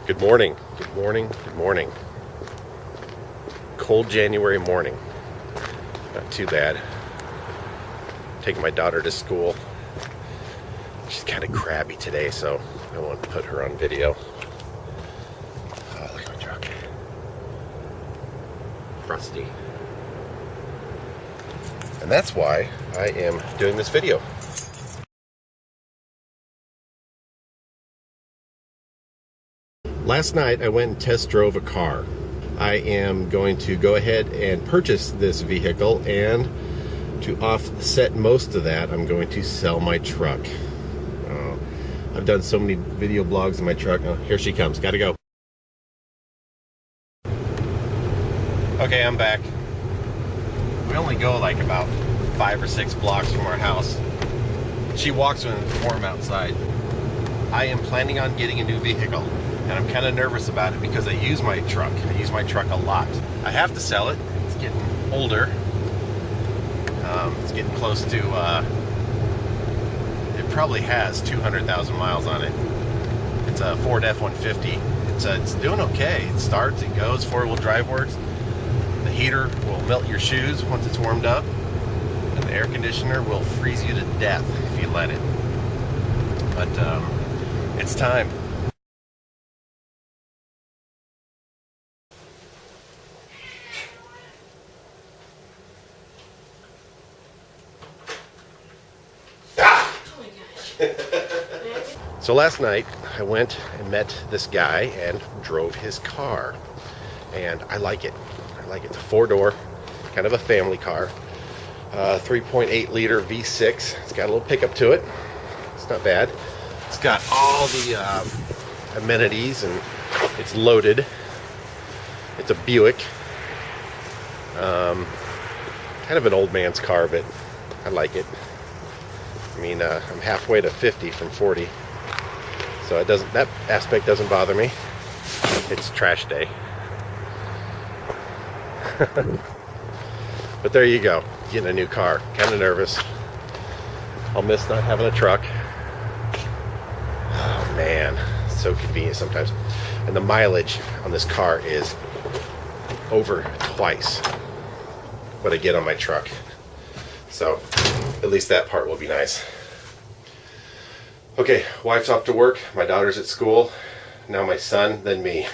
Good morning, good morning, good morning. Cold January morning. Not too bad. Taking my daughter to school. She's kind of crabby today, so I want to put her on video. Oh, look at my truck. Frosty. And that's why I am doing this video. Last night I went and test drove a car. I am going to go ahead and purchase this vehicle, and to offset most of that, I'm going to sell my truck. I've done so many video blogs in my truck. Oh, here she comes. Gotta go. Okay, I'm back. We only go like about 5 or 6 blocks from our house. She walks when it's warm outside. I am planning on getting a new vehicle, and I'm kind of nervous about it because I use my truck. I use my truck a lot. I have to sell it. It's getting older. It's getting close to, it probably has 200,000 miles on it. It's a Ford F-150. It's doing okay. It starts, it goes, 4-wheel drive works. The heater will melt your shoes once it's warmed up, and the air conditioner will freeze you to death if you let it. But it's time. So last night I went and met this guy and drove his car, and I like it. It's a 4-door, kind of a family car, 3.8 liter V6. It's got a little pickup to it. It's not bad. It's got all the amenities, and it's loaded. It's a Buick. Kind of an old man's car, but I like it. I mean, I'm halfway to 50 from 40, so that aspect doesn't bother me. It's trash day. But there you go, getting a new car. Kind of nervous. I'll miss not having a truck. Oh man, it's so convenient sometimes. And the mileage on this car is over twice what I get on my truck. So at least that part will be nice. Okay, wife's off to work, my daughter's at school, now my son, then me.